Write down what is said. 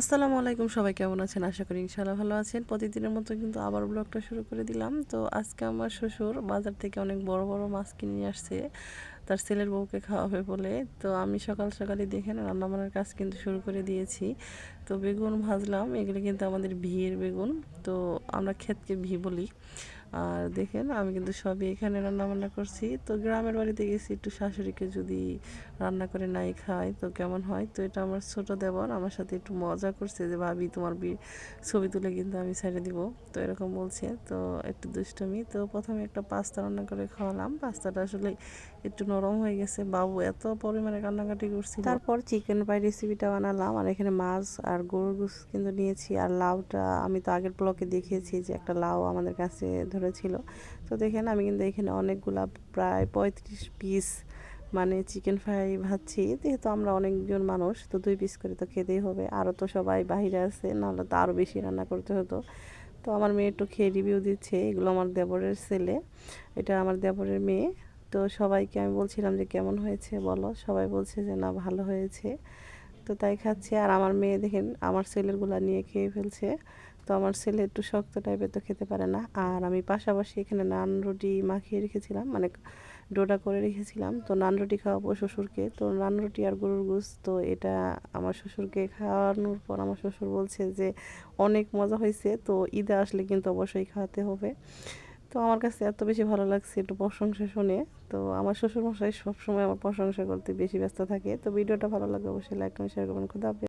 আসসালামু আলাইকুম, সবাই কেমন আছেন? আশা করি ইনশাআল্লাহ ভালো আছেন। প্রতিদিনের মতো কিন্তু আবার ব্লগটা শুরু করে দিলাম। তো আজকে আমার শ্বশুর বাজার থেকে অনেক বড় বড় মাছ কিনে নিয়ে আসছে তার ছেলের বউকে খাওয়াবে বলে। তো আমি সকাল সকালই দেখেন রান্নাবান্নার কাজ কিন্তু শুরু করে দিয়েছি। তো বেগুন ভাজলাম, এগুলো কিন্তু আমাদের ভিয়ের বেগুন। তো আমরা ক্ষেতকে ভি বলি। আর দেখেন আমি কিন্তু সবই এখানে রান্নাবান্না করছি। তো গ্রামের বাড়িতে গেছি, একটু শাশুড়িকে যদি রান্না করে নাই খাই তো কেমন হয়। তো এটা আমার ছোট দেবর আমার সাথে একটু মজা করছে যে ভাবি তোমার ছবি তুলে কিন্তু আমি ছেড়ে দিব, তো এরকম বলছে। তো একটু দুষ্টমি। তো প্রথমে একটা পাস্তা রান্না করে খাওয়ালাম। পাস্তাটা আসলে একটু নরম হয়ে গেছে, বাবু এত পরিমাণে কান্নাকাটি করছিল। তারপর চিকেন পাই রেসিপিটা বানালাম। আর এখানে মাছ আর গরুর গোশত কিন্তু নিয়েছি। আর লাউটা আমি তো আগের ব্লকে দেখিয়েছি যে একটা লাউ আমাদের কাছে ধরেছিল। তো দেখেন আমি কিন্তু এখানে অনেকগুলা প্রায় 35 পিস মানে চিকেন ফ্রাই ভাজছি। যেহেতু আমরা অনেকজন মানুষ, তো 2 পিস করে তো খেতেই হবে। আরও তো সবাই বাইরে আছে, নাহলে তো আরও বেশি রান্না করতে হতো। তো আমার মেয়ে একটু খেয়ে রিভিউ দিচ্ছে। এগুলো আমার দেবরের ছেলে, এটা আমার দেবরের মেয়ে। তো সবাইকে আমি বলছিলাম যে কেমন হয়েছে বলো, সবাই বলছে যে না ভালো হয়েছে। তো তাই খাচ্ছে। আর আমার মেয়ে দেখেন আমার ছেলেরগুলা নিয়ে খেয়ে ফেলছে। তো আমার ছেলে একটু শক্ত টাইপের, তো খেতে পারে না। আর আমি পাশাপাশি এখানে নান রুটি মাখিয়ে রেখেছিলাম, মানে ডোডা করে রেখেছিলাম। তো নান রুটি খাওয়াবো শ্বশুরকে। তো নান রুটি আর গরুর গোশত, তো এটা আমার শ্বশুরকে খাওয়ানোর পর আমার শ্বশুর বলছে যে অনেক মজা হয়েছে, তো ঈদে আসলে কিন্তু অবশ্যই খাওয়াতে হবে। তো আমার কাছে এত বেশি ভালো লাগছে একটু প্রশংসা শুনে। তো আমার শ্বশুরমশাই সবসময় আমার প্রশংসা করতে বেশি ব্যস্ত থাকে। তো ভিডিওটা ভালো লাগলে অবশ্যই লাইক কমেন্ট শেয়ার করবেন। খুদা হাফেজ।